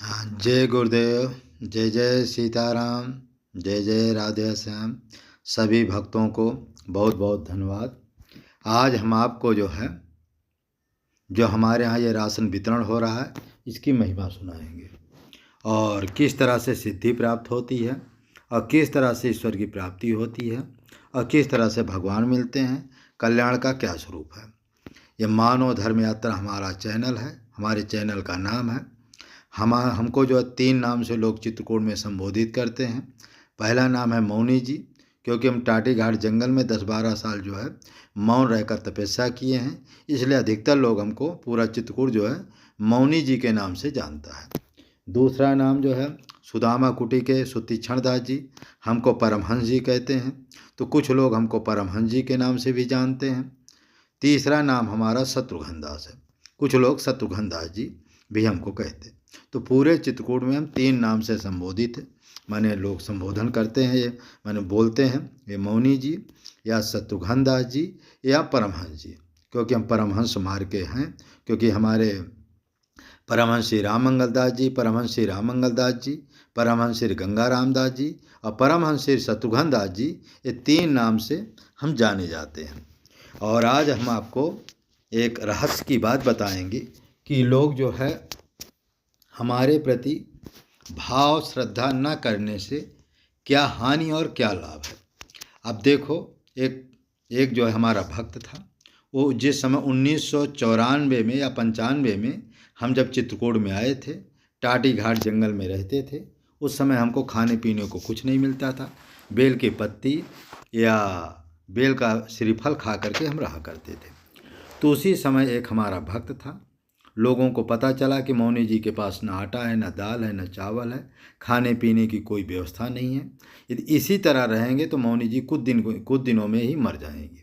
हाँ, जय गुरुदेव। जय जय सीताराम। जय जय राधे श्याम। सभी भक्तों को बहुत बहुत धन्यवाद। आज हम आपको जो हमारे यहाँ ये राशन वितरण हो रहा है इसकी महिमा सुनाएंगे और किस तरह से सिद्धि प्राप्त होती है और किस तरह से ईश्वर की प्राप्ति होती है और किस तरह से भगवान मिलते हैं, कल्याण का क्या स्वरूप है। ये मानव धर्म यात्रा हमारा चैनल है। हमारे चैनल का नाम है, हमको जो 3 नाम से लोग चित्रकूट में संबोधित करते हैं। पहला नाम है मौनी जी, क्योंकि हम टाटी घाट जंगल में 10-12 साल मौन रहकर तपस्या किए हैं, इसलिए अधिकतर लोग हमको पूरा चित्रकूट मौनी जी के नाम से जानता है। दूसरा नाम सुदामा कुटी के सुतीक्षण दास जी, हमको परमहंस जी कहते हैं, तो कुछ लोग हमको परमहंस जी के नाम से भी जानते हैं। तीसरा नाम हमारा शत्रुघ्न दास है, कुछ लोग शत्रुघ्न दास जी भी हमको कहते हैं। तो पूरे चित्रकूट में हम 3 नाम से संबोधित है, माने लोग संबोधन करते हैं, ये माने बोलते हैं, ये मौनी जी या शत्रुघ्न दास जी या परमहंस जी, क्योंकि हम परमहंस मार्ग के हैं। क्योंकि हमारे परमहंस श्री राम मंगल दास जी, परमहंस श्री राम मंगल दास जी, परमहंस श्री गंगा राम दास जी और परमहंस श्री शत्रुघ्न दास जी, ये 3 नाम से हम जाने जाते हैं। और आज हम आपको एक रहस्य की बात बताएंगे कि लोग हमारे प्रति भाव श्रद्धा न करने से क्या हानि और क्या लाभ है। अब देखो, एक हमारा भक्त था, वो जिस समय 1994 में या 95 में हम जब चित्रकूट में आए थे, टाटी घाट जंगल में रहते थे, उस समय हमको खाने पीने को कुछ नहीं मिलता था। बेल की पत्ती या बेल का श्रीफल खा करके हम रहा करते थे। तो उसी समय एक हमारा भक्त था, लोगों को पता चला कि मौनी जी के पास ना आटा है, ना दाल है, ना चावल है, खाने पीने की कोई व्यवस्था नहीं है। यदि इसी तरह रहेंगे तो मौनी जी कुछ दिनों में ही मर जाएंगे।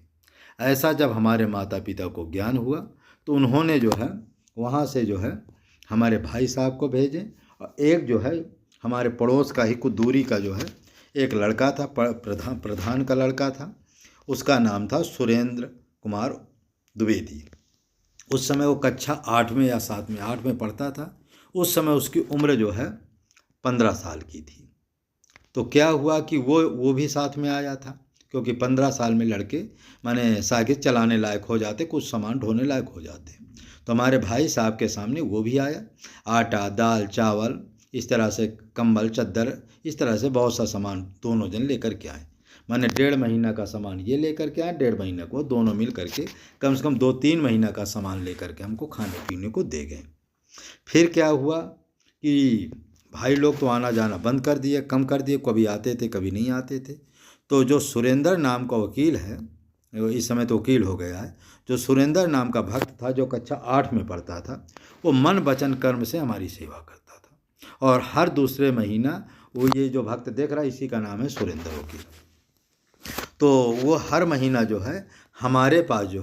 ऐसा जब हमारे माता पिता को ज्ञान हुआ तो उन्होंने वहाँ से हमारे भाई साहब को भेजे, और एक हमारे पड़ोस का ही कुछ दूरी का एक लड़का था, प्रधान का लड़का था, उसका नाम था सुरेंद्र कुमार द्विवेदी। उस समय वो कक्षा 8 या 8 में पढ़ता था। उस समय उसकी उम्र 15 साल की थी। तो क्या हुआ कि वो भी साथ में आया था, क्योंकि 15 साल में लड़के माने साइकिल चलाने लायक हो जाते, कुछ सामान ढोने लायक हो जाते। तो हमारे भाई साहब के सामने वो भी आया, आटा दाल चावल, इस तरह से कंबल चद्दर, इस तरह से बहुत सा सामान दोनों जन लेकर के आए। माने 1.5 महीना का सामान ये लेकर के आए, 1.5 महीने को दोनों मिल करके कम से कम 2-3 महीना का सामान लेकर के हमको खाने पीने को दे गए। फिर क्या हुआ कि भाई लोग तो आना जाना बंद कर दिए, कम कर दिए, कभी आते थे कभी नहीं आते थे। तो जो सुरेंद्र नाम का वकील है, इस समय तो वकील हो गया है, जो सुरेंद्र नाम का भक्त था, जो कक्षा 8 में पढ़ता था, वो मन वचन कर्म से हमारी सेवा करता था। और हर दूसरे महीना वो, ये जो भक्त देख रहा है इसी का नाम है सुरेंद्र वकील, तो वो हर महीना हमारे पास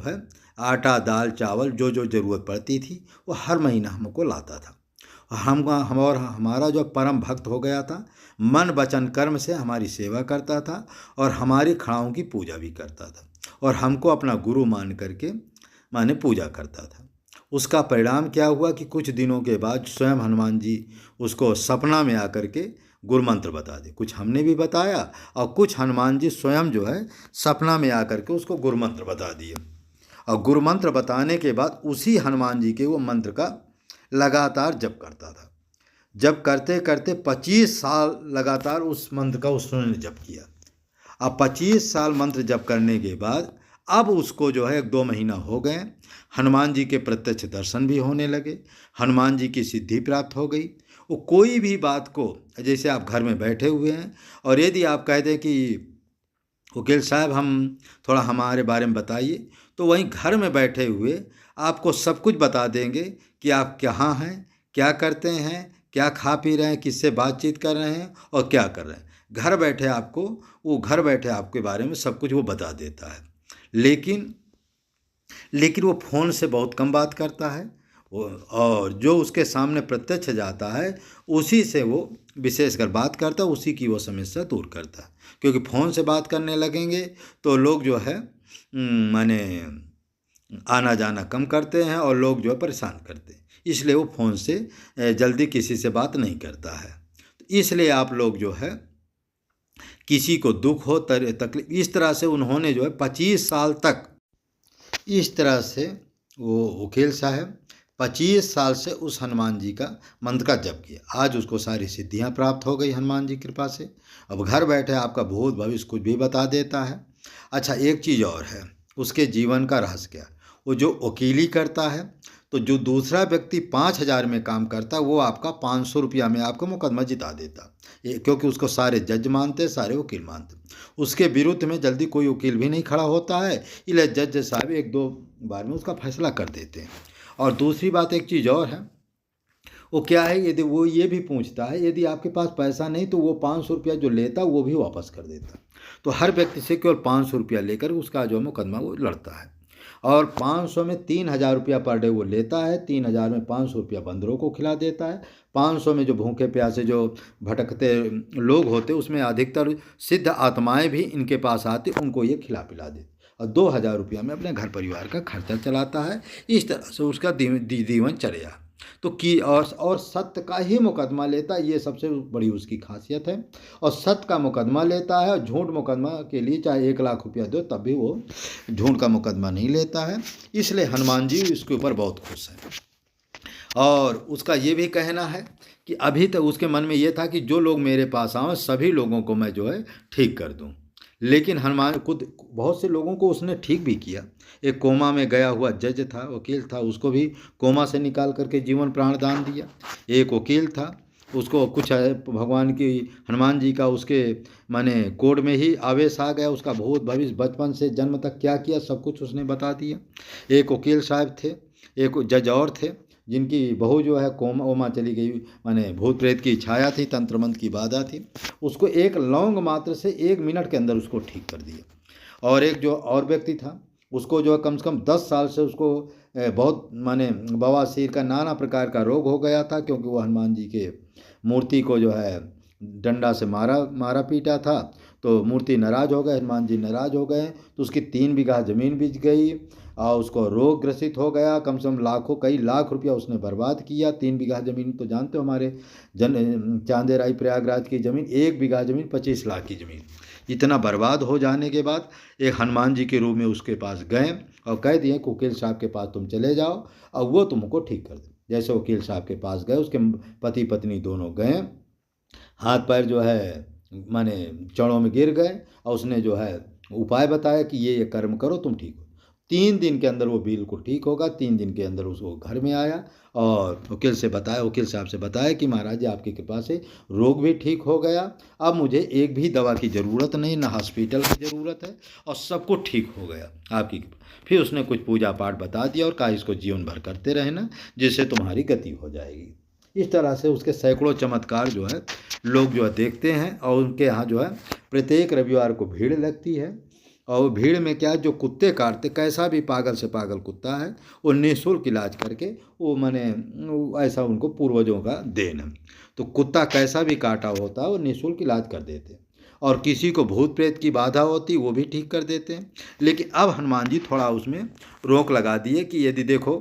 आटा दाल चावल जो ज़रूरत पड़ती थी वो हर महीना हमको लाता था। और हमारा जो परम भक्त हो गया था, मन वचन कर्म से हमारी सेवा करता था और हमारी खड़ाओं की पूजा भी करता था, और हमको अपना गुरु मान करके माने पूजा करता था। उसका परिणाम क्या हुआ कि कुछ दिनों के बाद स्वयं हनुमान जी उसको सपना में आकर के गुरु मंत्र बता दे। कुछ हमने भी बताया और कुछ हनुमान जी स्वयं सपना में आकर के उसको गुरु मंत्र बता दिए। और गुरु मंत्र बताने के बाद उसी हनुमान जी के वो मंत्र का लगातार जप करता था। जब करते करते 25 साल लगातार उस मंत्र का उसने जप किया। अब 25 साल मंत्र जप करने के बाद अब उसको 1-2 महीना हो गए, हनुमान जी के प्रत्यक्ष दर्शन भी होने लगे, हनुमान जी की सिद्धि प्राप्त हो गई। वो कोई भी बात को, जैसे आप घर में बैठे हुए हैं और यदि आप कह दें कि वकील साहब हम थोड़ा हमारे बारे में बताइए, तो वहीं घर में बैठे हुए आपको सब कुछ बता देंगे कि आप कहाँ हैं, क्या करते हैं, क्या खा पी रहे हैं, किससे बातचीत कर रहे हैं और क्या कर रहे हैं। घर बैठे आपके बारे में सब कुछ वो बता देता है। लेकिन वो फ़ोन से बहुत कम बात करता है, और जो उसके सामने प्रत्यक्ष जाता है उसी से वो विशेषकर बात करता है, उसी की वो समस्या दूर करता है। क्योंकि फ़ोन से बात करने लगेंगे तो लोग माने आना जाना कम करते हैं और लोग परेशान करते हैं। इसलिए वो फ़ोन से जल्दी किसी से बात नहीं करता है। तो इसलिए आप लोग जो है किसी को दुख हो तकलीफ, इस तरह से उन्होंने जो है 25 साल तक इस तरह से वो वकील साहब 25 साल से उस हनुमान जी का मंत्र का जप किया। आज उसको सारी सिद्धियां प्राप्त हो गई हनुमान जी की कृपा से। अब घर बैठे आपका भूत भविष्य कुछ भी बता देता है। अच्छा, एक चीज़ और है, उसके जीवन का रहस्य क्या। वो जो वकीली करता है, तो जो दूसरा व्यक्ति 5,000 में काम करता है, वो आपका 500 रुपया में आपको मुकदमा जिता देता, ये क्योंकि उसको सारे जज मानते, सारे वकील मानते। उसके विरुद्ध में जल्दी कोई वकील भी नहीं खड़ा होता है, इसलिए जज साहब 1-2 बार में उसका फैसला कर देते हैं। और दूसरी बात एक चीज़ और है, वो क्या है, यदि वो ये भी पूछता है, यदि आपके पास पैसा नहीं तो वो 500 रुपया जो लेता वो भी वापस कर देता। तो हर व्यक्ति से केवल 500 रुपया लेकर उसका जो मुकदमा वो लड़ता है। और 500 में 3,000 रुपया पर डे वो लेता है, 3,000 में 500 रुपया बंदरों को खिला देता है। 500 में जो भूखे प्यासे जो भटकते लोग होते, उसमें अधिकतर सिद्ध आत्माएं भी इनके पास आती, उनको ये खिला पिला देते। और 2,000 रुपया में अपने घर परिवार का खर्चा चलाता है। इस तरह से उसका जीवन चलेगा। तो कि और सत्य का ही मुकदमा लेता है, ये सबसे बड़ी उसकी खासियत है। और सत्य का मुकदमा लेता है, और झूठ मुकदमा के लिए चाहे 1,00,000 रुपया दो तब भी वो झूठ का मुकदमा नहीं लेता है। इसलिए हनुमान जी इसके ऊपर बहुत खुश हैं। और उसका ये भी कहना है कि अभी तक उसके मन में ये था कि जो लोग मेरे पास आए सभी लोगों को मैं जो है ठीक कर दूं। लेकिन हनुमान खुद बहुत से लोगों को उसने ठीक भी किया। एक कोमा में गया हुआ जज था, वकील था, उसको भी कोमा से निकाल करके जीवन प्राण दान दिया। एक वकील था, उसको कुछ भगवान की हनुमान जी का उसके माने कोड में ही आवेश आ गया। उसका भूत भविष्य बचपन से जन्म तक क्या किया सब कुछ उसने बता दिया। एक वकील साहब थे, एक जज और थे, जिनकी बहू जो है कोमा चली गई, माने भूत प्रेत की छाया थी, तंत्र मंत्र की बाधा थी। उसको एक लौंग मात्र से 1 मिनट के अंदर उसको ठीक कर दिया। और एक जो और व्यक्ति था, उसको जो है कम से कम 10 साल से उसको बहुत माने बवासीर का नाना प्रकार का रोग हो गया था, क्योंकि वो हनुमान जी के मूर्ति को जो है डंडा से मारा पीटा था। तो मूर्ति नाराज हो गए, हनुमान जी नाराज हो गए, तो उसकी 3 बीघा ज़मीन बिक गई और उसको रोग ग्रसित हो गया। कम से कम कई लाख रुपया उसने बर्बाद किया। 3 बीघा ज़मीन तो जानते हो, हमारे चांदेराई प्रयागराज की ज़मीन 1 बीघा ज़मीन 25 लाख की ज़मीन। इतना बर्बाद हो जाने के बाद एक हनुमान जी के रूप में उसके पास गए और कह दिए कि वकील साहब के पास तुम चले जाओ और वो तुमको ठीक कर दे। जैसे वकील साहब के पास गए, उसके पति पत्नी दोनों गए, हाथ पैर जो है माने चढ़ों में गिर गए और उसने जो है उपाय बताया कि ये कर्म करो तुम ठीक हो। 3 दिन के अंदर वो बिल्कुल ठीक होगा। 3 दिन के अंदर उसको घर में आया और वकील साहब से बताया कि महाराज जी आपकी कृपा से रोग भी ठीक हो गया, अब मुझे एक भी दवा की ज़रूरत नहीं, ना हॉस्पिटल की ज़रूरत है, और सब कुछ ठीक हो गया आपकी कृपा। फिर उसने कुछ पूजा पाठ बता दिया और कहा इसको जीवन भर करते रहना, जिससे तुम्हारी गति हो जाएगी। इस तरह से उसके सैकड़ों चमत्कार जो है लोग जो है देखते हैं। और उनके यहाँ जो है प्रत्येक रविवार को भीड़ लगती है। और भीड़ में क्या, जो कुत्ते काटते, कैसा भी पागल से पागल कुत्ता है, वो निःशुल्क इलाज करके वो माने ऐसा उनको पूर्वजों का देन है। तो कुत्ता कैसा भी काटा होता है वो निःशुल्क इलाज कर देते हैं। और किसी को भूत प्रेत की बाधा होती वो भी ठीक कर देते हैं। लेकिन अब हनुमान जी थोड़ा उसमें रोक लगा दिए कि यदि देखो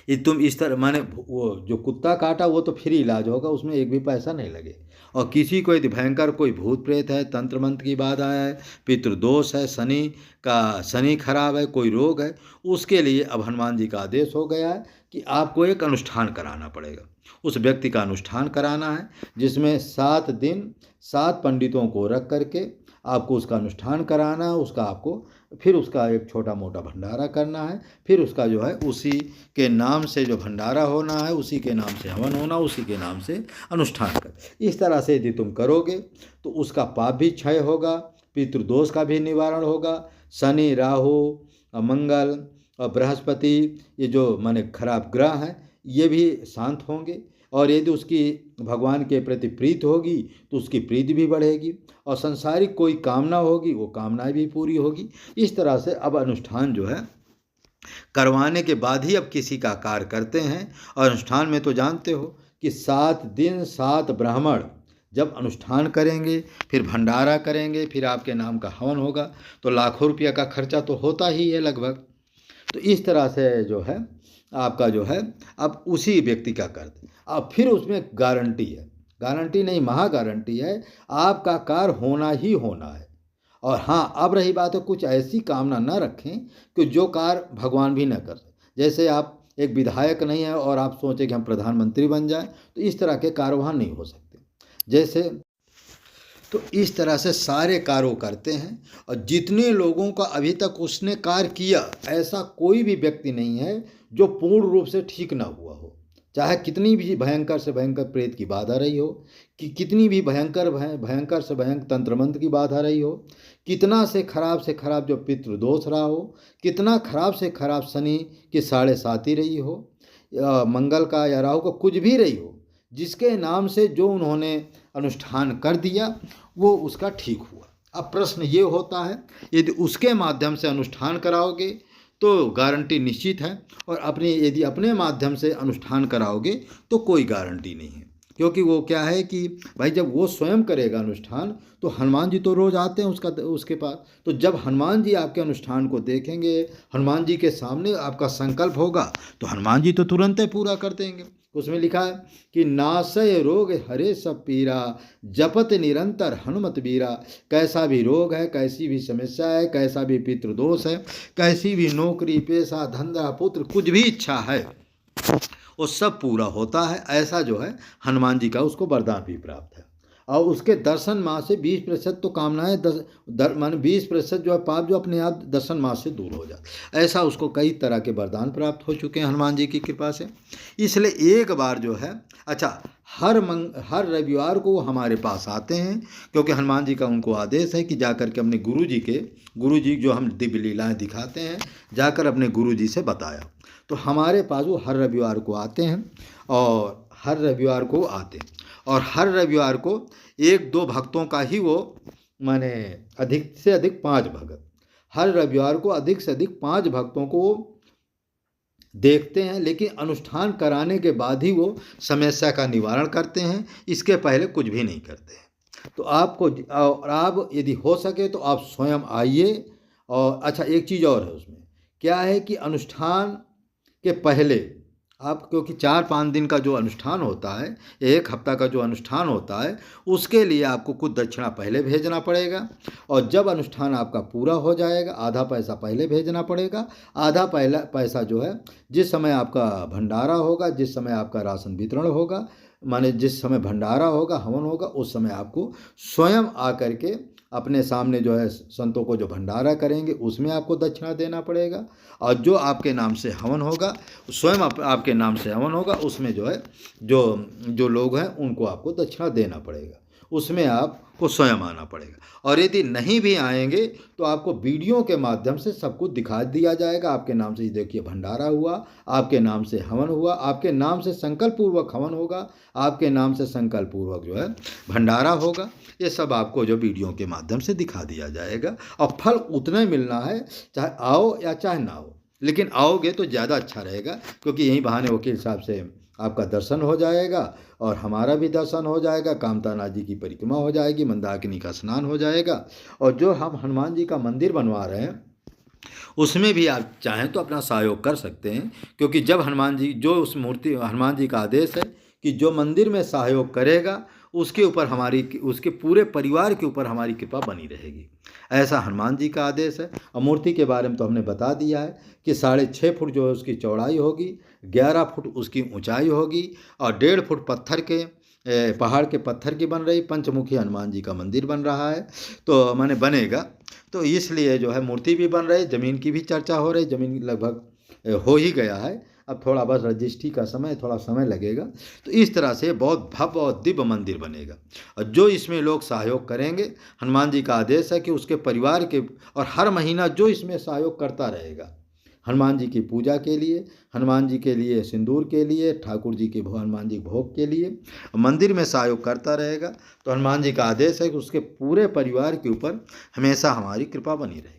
ये तुम इस तरह माने वो जो कुत्ता काटा वो तो फ्री इलाज होगा, उसमें एक भी पैसा नहीं लगे। और किसी को यदि भयंकर कोई भूत प्रेत है, तंत्र मंत्र की बाधा है, पितृदोष है, शनि खराब है, कोई रोग है, उसके लिए अब हनुमान जी का आदेश हो गया है कि आपको एक अनुष्ठान कराना पड़ेगा। उस व्यक्ति का अनुष्ठान कराना है, जिसमें 7 दिन 7 पंडितों को रख करके आपको उसका अनुष्ठान कराना है। उसका आपको फिर उसका एक छोटा मोटा भंडारा करना है। फिर उसका जो है उसी के नाम से जो भंडारा होना है, उसी के नाम से हवन होना, उसी के नाम से अनुष्ठान कर। इस तरह से यदि तुम करोगे तो उसका पाप भी क्षय होगा, पितृदोष का भी निवारण होगा, शनि राहु मंगल और बृहस्पति ये जो माने खराब ग्रह हैं ये भी शांत होंगे। और यदि उसकी भगवान के प्रति प्रीत होगी तो उसकी प्रीति भी बढ़ेगी, और संसारिक कोई कामना होगी वो कामनाएं भी पूरी होगी। इस तरह से अब अनुष्ठान जो है करवाने के बाद ही अब किसी का कार्य करते हैं। और अनुष्ठान में तो जानते हो कि 7 दिन 7 ब्राह्मण जब अनुष्ठान करेंगे, फिर भंडारा करेंगे, फिर आपके नाम का हवन होगा, तो लाखों रुपया का खर्चा तो होता ही है लगभग। तो इस तरह से जो है आपका जो है अब उसी व्यक्ति का कर दें। अब फिर उसमें गारंटी है, गारंटी नहीं महा गारंटी है, आपका कार्य होना ही होना है। और हाँ, अब रही बात है, कुछ ऐसी कामना न रखें कि जो कार्य भगवान भी न कर सके। जैसे आप एक विधायक नहीं है और आप सोचें कि हम प्रधानमंत्री बन जाएं, तो इस तरह के कार्य वहाँ नहीं हो सकते। जैसे तो इस तरह से सारे कार्य करते हैं। और जितने लोगों का अभी तक उसने कार्य किया, ऐसा कोई भी व्यक्ति नहीं है जो पूर्ण रूप से ठीक ना हुआ हो। चाहे कितनी भी भयंकर से भयंकर प्रेत की बाधा रही हो, कि कितनी भी भयंकर से भयंकर तंत्र मंत्र की बाधा रही हो, कितना से खराब जो पितृदोष रहा हो, कितना खराब से खराब शनि की 7.5 रही हो, या मंगल का या राहु का कुछ भी रही हो, जिसके नाम से जो उन्होंने अनुष्ठान कर दिया वो उसका ठीक हुआ। अब प्रश्न ये होता है, यदि उसके माध्यम से अनुष्ठान कराओगे तो गारंटी निश्चित है, और यदि अपने माध्यम से अनुष्ठान कराओगे तो कोई गारंटी नहीं है। क्योंकि वो क्या है कि भाई जब वो स्वयं करेगा अनुष्ठान, तो हनुमान जी तो रोज़ आते हैं उसके पास। तो जब हनुमान जी आपके अनुष्ठान को देखेंगे, हनुमान जी के सामने आपका संकल्प होगा, तो हनुमान जी तो तुरंत ही पूरा कर देंगे। उसमें लिखा है कि नासय रोग हरे सब पीरा, जपत निरंतर हनुमत बीरा। कैसा भी रोग है, कैसी भी समस्या है, कैसा भी पितृदोष है, कैसी भी नौकरी पेशा धंधा पुत्र कुछ भी इच्छा है, वो सब पूरा होता है। ऐसा जो है हनुमान जी का उसको वरदान भी प्राप्त है। और उसके दर्शन माँ से 20% तो कामनाएं मान 20% जो है पाप जो अपने आप दर्शन माँ से दूर हो जाए। ऐसा उसको कई तरह के वरदान प्राप्त हो चुके हैं हनुमान जी की कृपा से। इसलिए एक बार जो है, अच्छा, हर रविवार को वो हमारे पास आते हैं, क्योंकि हनुमान जी का उनको आदेश है कि जाकर के अपने गुरु जी जो हम दिव्य लीलाएँ दिखाते हैं, जाकर अपने गुरु जी से बताया। तो हमारे पास वो हर रविवार को आते हैं, और हर रविवार को 1-2 भक्तों का ही वो, माने अधिक से अधिक 5 भगत, हर रविवार को अधिक से अधिक 5 भक्तों को देखते हैं। लेकिन अनुष्ठान कराने के बाद ही वो समस्या का निवारण करते हैं, इसके पहले कुछ भी नहीं करते हैं। तो आप यदि हो सके तो आप स्वयं आइए। और अच्छा, एक चीज़ और है उसमें, क्या है कि अनुष्ठान के पहले आप, क्योंकि 4-5 दिन का जो अनुष्ठान होता है, 1 हफ्ता का जो अनुष्ठान होता है, उसके लिए आपको कुछ दक्षिणा पहले भेजना पड़ेगा। और जब अनुष्ठान आपका पूरा हो जाएगा, आधा पैसा पहले भेजना पड़ेगा। आधा पैसा जो है, जिस समय आपका भंडारा होगा, जिस समय आपका राशन वितरण होगा, माने जिस समय भंडारा होगा, हवन होगा, उस समय आपको स्वयं आकर के अपने सामने जो है संतों को जो भंडारा करेंगे उसमें आपको दक्षिणा देना पड़ेगा। और जो आपके नाम से हवन होगा, स्वयं आपके नाम से हवन होगा, उसमें जो है जो लोग हैं उनको आपको दक्षिणा देना पड़ेगा, उसमें आपको स्वयं आना पड़ेगा। और यदि नहीं भी आएंगे तो आपको वीडियो के माध्यम से सब कुछ दिखा दिया जाएगा। आपके नाम से देखिए भंडारा हुआ, आपके नाम से हवन हुआ, आपके नाम से संकल्प पूर्वक हवन होगा, आपके नाम से संकल्प पूर्वक जो है भंडारा होगा। ये सब आपको जो वीडियो के माध्यम से दिखा दिया जाएगा। और फल उतना ही मिलना है, चाहे आओ या चाहे ना आओ, लेकिन आओगे तो ज़्यादा अच्छा रहेगा, क्योंकि यही बहाने वकील साहब से आपका दर्शन हो जाएगा और हमारा भी दर्शन हो जाएगा, कामताना जी की परिक्रमा हो जाएगी, मंदाकिनी का स्नान हो जाएगा। और जो हम हनुमान जी का मंदिर बनवा रहे हैं उसमें भी आप चाहें तो अपना सहयोग कर सकते हैं, क्योंकि जब हनुमान जी का आदेश है कि जो मंदिर में सहयोग करेगा उसके ऊपर उसके पूरे परिवार के ऊपर हमारी कृपा बनी रहेगी। ऐसा हनुमान जी का आदेश है। और मूर्ति के बारे में तो हमने बता दिया है कि 6.5 फुट जो है उसकी चौड़ाई होगी, 11 फुट उसकी ऊंचाई होगी, और 1.5 फुट पहाड़ के पत्थर की बन रही पंचमुखी हनुमान जी का मंदिर बन रहा है, तो माने बनेगा। तो इसलिए जो है मूर्ति भी बन रही, ज़मीन की भी चर्चा हो रही, ज़मीन लगभग हो ही गया है, अब थोड़ा बस रजिस्ट्री का थोड़ा समय लगेगा। तो इस तरह से बहुत भव्य और दिव्य मंदिर बनेगा। और जो इसमें लोग सहयोग करेंगे, हनुमान जी का आदेश है कि उसके परिवार के, और हर महीना जो इसमें सहयोग करता रहेगा हनुमान जी की पूजा के लिए, हनुमान जी के लिए सिंदूर के लिए, ठाकुर जी के हनुमान जी भोग के लिए मंदिर में सहयोग करता रहेगा, तो हनुमान जी का आदेश है कि उसके पूरे परिवार के ऊपर हमेशा हमारी कृपा बनी रहेगी।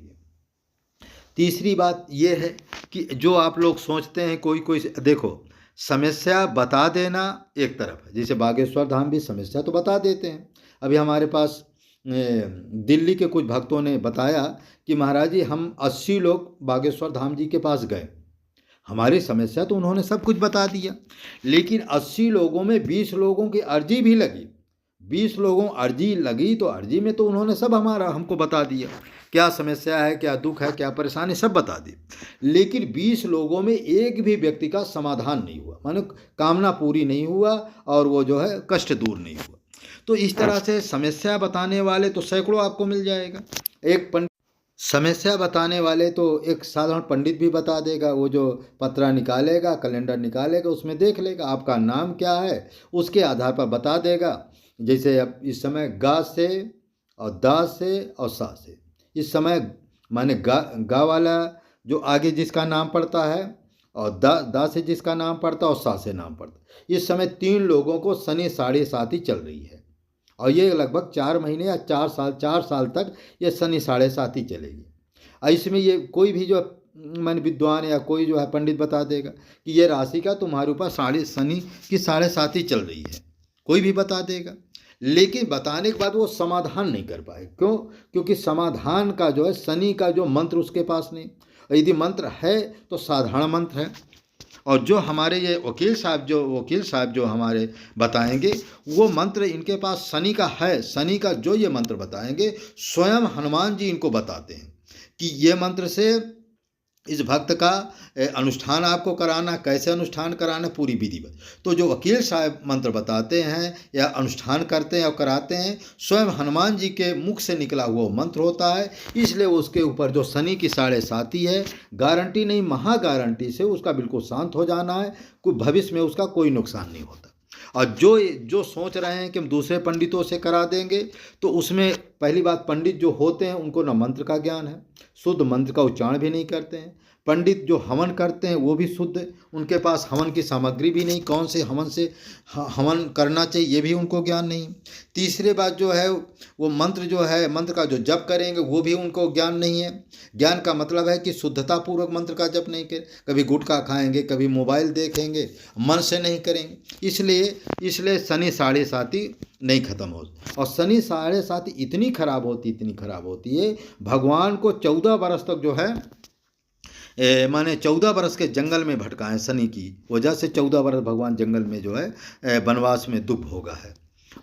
तीसरी बात यह है कि जो आप लोग सोचते हैं कोई देखो, समस्या बता देना एक तरफ है, जैसे बागेश्वर धाम भी समस्या तो बता देते हैं। अभी हमारे पास दिल्ली के कुछ भक्तों ने बताया कि महाराज जी हम 80 लोग बागेश्वर धाम जी के पास गए, हमारी समस्या तो उन्होंने सब कुछ बता दिया, लेकिन 80 लोगों में 20 लोगों की अर्जी भी लगी। 20 लोगों अर्जी लगी तो अर्जी में तो उन्होंने सब हमको बता दिया, क्या समस्या है, क्या दुख है, क्या परेशानी, सब बता दी। लेकिन 20 लोगों में एक भी व्यक्ति का समाधान नहीं हुआ, मानो कामना पूरी नहीं हुआ और वो जो है कष्ट दूर नहीं हुआ। तो इस तरह से समस्या बताने वाले तो सैकड़ों आपको मिल जाएगा। एक समस्या बताने वाले तो एक साधारण पंडित भी बता देगा, वो जो पत्रा निकालेगा, कैलेंडर निकालेगा, उसमें देख लेगा आपका नाम क्या है, उसके आधार पर बता देगा। जैसे अब इस समय गा से और दा से और सा से, इस समय माने गा वाला जो आगे जिसका नाम पड़ता है और दा से जिसका नाम पड़ता है और सा से नाम पड़ता है, इस समय 3 लोगों को शनि 7.5 चल रही है और ये लगभग 4 महीने या 4 साल तक ये शनि 7.5 चलेगी। इसमें ये कोई भी जो मन विद्वान या कोई जो है पंडित बता देगा कि ये राशि का तुम्हारे ऊपर शनि की 7.5 चल रही है, कोई भी बता देगा। लेकिन बताने के बाद वो समाधान नहीं कर पाए। क्यों? क्योंकि समाधान का जो है शनि का जो मंत्र उसके पास नहीं। यदि मंत्र है तो साधारण मंत्र है, और जो हमारे ये वकील साहब जो हमारे बताएंगे वो मंत्र इनके पास शनि का है। शनि का जो ये मंत्र बताएंगे स्वयं हनुमान जी इनको बताते हैं कि ये मंत्र से इस भक्त का अनुष्ठान आपको कराना, कैसे अनुष्ठान कराना, पूरी विधि। तो जो वकील साहब मंत्र बताते हैं या अनुष्ठान करते हैं और कराते हैं, स्वयं हनुमान जी के मुख से निकला हुआ मंत्र होता है। इसलिए उसके ऊपर जो शनि की 7.5 है, गारंटी नहीं, महा गारंटी से उसका बिल्कुल शांत हो जाना है, कोई भविष्य में उसका कोई नुकसान नहीं होता। और जो सोच रहे हैं कि हम दूसरे पंडितों से करा देंगे, तो उसमें पहली बात, पंडित जो होते हैं उनको न मंत्र का ज्ञान है, शुद्ध मंत्र का उच्चारण भी नहीं करते हैं। पंडित जो हवन करते हैं वो भी शुद्ध, उनके पास हवन की सामग्री भी नहीं, कौन से हवन करना चाहिए ये भी उनको ज्ञान नहीं। तीसरी बात जो है वो मंत्र जो है, मंत्र का जो जप करेंगे वो भी उनको ज्ञान नहीं है। ज्ञान का मतलब है कि शुद्धता पूर्वक मंत्र का जप नहीं करें, कभी गुटखा खाएंगे, कभी मोबाइल देखेंगे, मन से नहीं करेंगे। इसलिए शनि 7.5 नहीं खत्म हो। और शनि 7.5 इतनी खराब होती है, भगवान को 14 बरस तक जो है माने 14 बरस के जंगल में भटकाएं। शनि की वजह से 14 बरस भगवान जंगल में जो है वनवास में दुख भोगा है।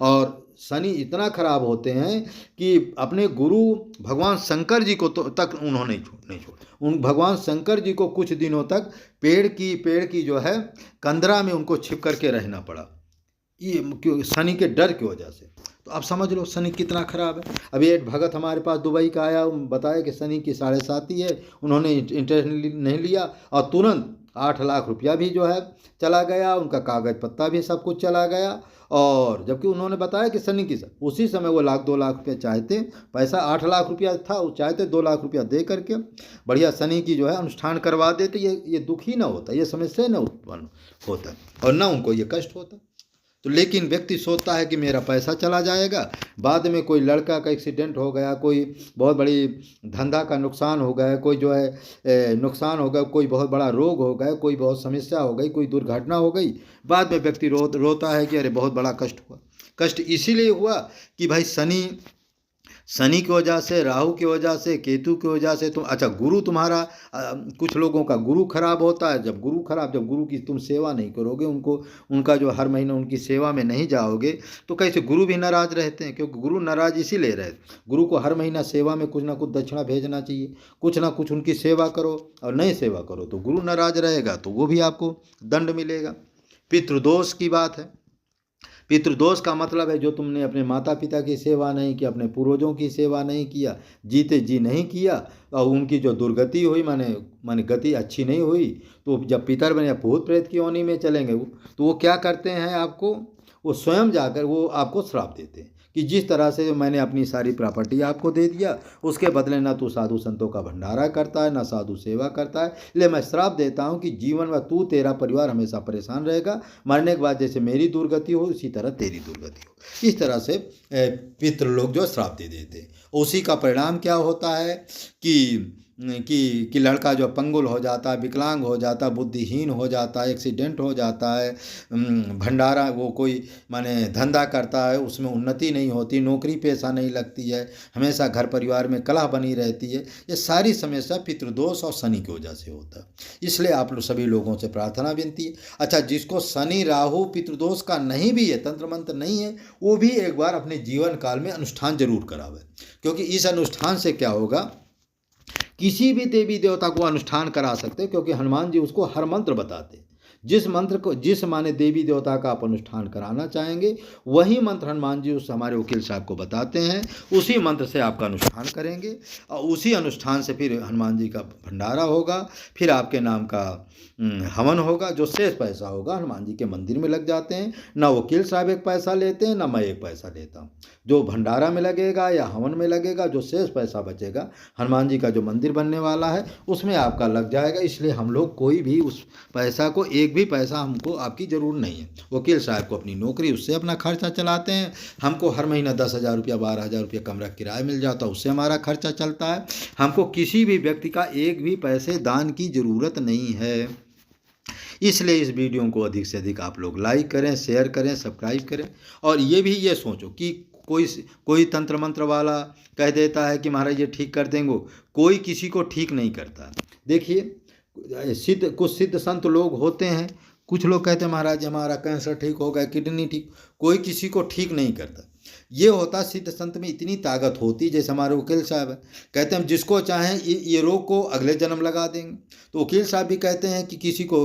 और शनि इतना खराब होते हैं कि अपने गुरु भगवान शंकर जी को तो तक उन्होंने नहीं छोड़ा। उन भगवान शंकर जी को कुछ दिनों तक पेड़ की जो है कंदरा में उनको छिप करके रहना पड़ा, ये क्यों? शनि के डर की वजह से। तो आप समझ लो शनि कितना खराब है। अभी एक भगत हमारे पास दुबई का आया, बताया कि शनि की 7.5 है, उन्होंने इंटरेस्ट नहीं लिया और तुरंत 8 लाख रुपया भी जो है चला गया, उनका कागज पत्ता भी सब कुछ चला गया। और जबकि उन्होंने बताया कि शनि की, उसी समय वो 2 लाख रुपया चाहते, पैसा 8 लाख रुपया था, वो चाहते 2 लाख रुपया दे करके बढ़िया शनि की जो है अनुष्ठान करवा देते, ये दुख ही ना होता, ये समस्या ना उत्पन्न होता और ना उनको ये कष्ट होता। तो लेकिन व्यक्ति सोचता है कि मेरा पैसा चला जाएगा, बाद में कोई लड़का का एक्सीडेंट हो गया, कोई बहुत बड़ी धंधा का नुकसान हो गया, कोई जो है नुकसान हो गया, कोई बहुत बड़ा रोग हो गया, कोई बहुत समस्या हो गई, कोई दुर्घटना हो गई, बाद में व्यक्ति रोता है कि अरे बहुत बड़ा कष्ट हुआ। कष्ट इसीलिए हुआ कि भाई शनि की वजह से, राहु की वजह से, केतु की वजह से तुम, अच्छा गुरु तुम्हारा, कुछ लोगों का गुरु खराब होता है। जब गुरु की तुम सेवा नहीं करोगे, उनका जो हर महीने उनकी सेवा में नहीं जाओगे, तो कैसे गुरु भी नाराज रहते हैं। क्योंकि गुरु नाराज इसीलिए रहते, गुरु को हर महीना सेवा में कुछ ना कुछ दक्षिणा भेजना चाहिए, कुछ ना कुछ उनकी सेवा करो, और नहीं सेवा करो तो गुरु नाराज रहेगा, तो वो भी आपको दंड मिलेगा। पितृदोष की बात है। पितृदोष का मतलब है जो तुमने अपने माता पिता की सेवा नहीं की, अपने पूर्वजों की सेवा नहीं किया, जीते जी नहीं किया, और उनकी जो दुर्गति हुई, माने गति अच्छी नहीं हुई, तो जब पितर बने भूत प्रेत की योनि में चलेंगे तो वो क्या करते हैं, आपको वो स्वयं जाकर वो आपको श्राप देते हैं कि जिस तरह से मैंने अपनी सारी प्रॉपर्टी आपको दे दिया, उसके बदले ना तू साधु संतों का भंडारा करता है, ना साधु सेवा करता है, इसलिए मैं श्राप देता हूँ कि जीवन में तू, तेरा परिवार हमेशा परेशान रहेगा, मरने के बाद जैसे मेरी दुर्गति हो उसी तरह तेरी दुर्गति हो। इस तरह से पितृ लोग जो श्राप दे देते हैं। उसी का परिणाम क्या होता है कि कि लड़का जो पंगुल हो जाता है, विकलांग हो जाता है, बुद्धिहीन हो जाता है, एक्सीडेंट हो जाता है, भंडारा वो कोई माने धंधा करता है, उसमें उन्नति नहीं होती, नौकरी पेशा नहीं लगती है, हमेशा घर परिवार में कलह बनी रहती है। ये सारी समस्या पितृदोष और शनि की वजह से होता है। इसलिए आप लोग सभी लोगों से प्रार्थना विनती है, अच्छा जिसको शनि राहु पितृदोष का नहीं भी है, तंत्र मंत्र नहीं है, वो भी एक बार अपने जीवन काल में अनुष्ठान जरूर करावे। क्योंकि इस अनुष्ठान से क्या होगा, किसी भी देवी देवता को अनुष्ठान करा सकते हैं, क्योंकि हनुमान जी उसको हर मंत्र बताते हैं। जिस मंत्र को, जिस माने देवी देवता का आप अनुष्ठान कराना चाहेंगे, वही मंत्र हनुमान जी उस हमारे वकील साहब को बताते हैं, उसी मंत्र से आपका अनुष्ठान करेंगे और उसी अनुष्ठान से फिर हनुमान जी का भंडारा होगा, फिर आपके नाम का हवन होगा। जो शेष पैसा होगा हनुमान जी के मंदिर में लग जाते हैं, ना वकील साहब एक पैसा लेते हैं, ना मैं एक पैसा लेता हूँ। जो भंडारा में लगेगा या हवन में लगेगा, जो शेष पैसा बचेगा हनुमान जी का जो मंदिर बनने वाला है उसमें आपका लग जाएगा। इसलिए हम लोग कोई भी उस पैसा को, एक भी पैसा हमको आपकी ज़रूर नहीं है। वकील साहब को अपनी नौकरी, उससे अपना खर्चा चलाते हैं। हमको हर महीना 10,000 रुपया 12,000 रुपया कमरा किराया मिल जाता है, उससे हमारा खर्चा चलता है। हमको किसी भी व्यक्ति का एक भी पैसे दान की ज़रूरत नहीं है। इसलिए इस वीडियो को अधिक से अधिक आप लोग लाइक करें, शेयर करें, सब्सक्राइब करें। और ये भी ये सोचो कि कोई तंत्र मंत्र वाला कह देता है कि महाराज ये ठीक कर देंगे, कोई किसी को ठीक नहीं करता। देखिए कुछ सिद्ध संत लोग होते हैं, कुछ लोग कहते हैं महाराज हमारा कैंसर ठीक हो गया, किडनी ठीक, कोई किसी को ठीक नहीं करता। ये होता सिद्ध संत में इतनी ताकत होती, जैसे हमारे वकील साहब है, कहते हैं हम जिसको चाहें ये रोग को अगले जन्म लगा देंगे। तो वकील साहब भी कहते हैं कि किसी को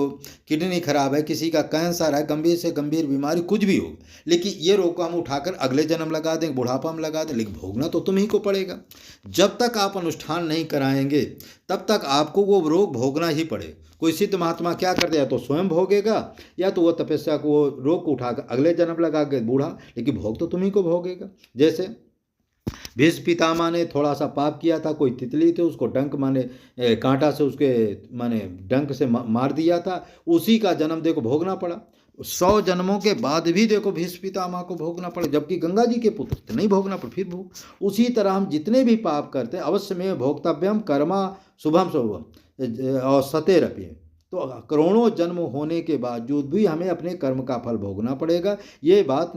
किडनी खराब है, किसी का कैंसर है, गंभीर से गंभीर बीमारी कुछ भी हो, लेकिन ये रोग को हम उठाकर अगले जन्म लगा देंगे, बुढ़ापा में लगा दें, लेकिन भोगना तो तुम ही को पड़ेगा। जब तक आप अनुष्ठान नहीं कराएंगे तब तक आपको वो रोग भोगना ही पड़े। कोई सिद्ध महात्मा क्या करते हैं, या तो स्वयं भोगेगा या तो वो तपस्या को, वो रोग को उठाकर अगले जन्म लगा के बूढ़ा, लेकिन भोग तो तुम ही को भोगेगा। जैसे भीष्म पितामह ने थोड़ा सा पाप किया था, कोई तितली थे उसको डंक माने कांटा से उसके माने डंक से मार दिया था, उसी का जन्म देखो भोगना पड़ा। 100 जन्मों के बाद भी देखो भीष्म पितामह को भोगना पड़ा, जबकि गंगा जी के पुत्र थे, नहीं भोगना पड़ा, फिर भोग। उसी तरह हम जितने भी पाप करते हैं अवश्य में भोक्तव्यम कर्मा शुभम शुभम और सतेरपि, तो करोड़ों जन्म होने के बावजूद भी हमें अपने कर्म का फल भोगना पड़ेगा। ये बात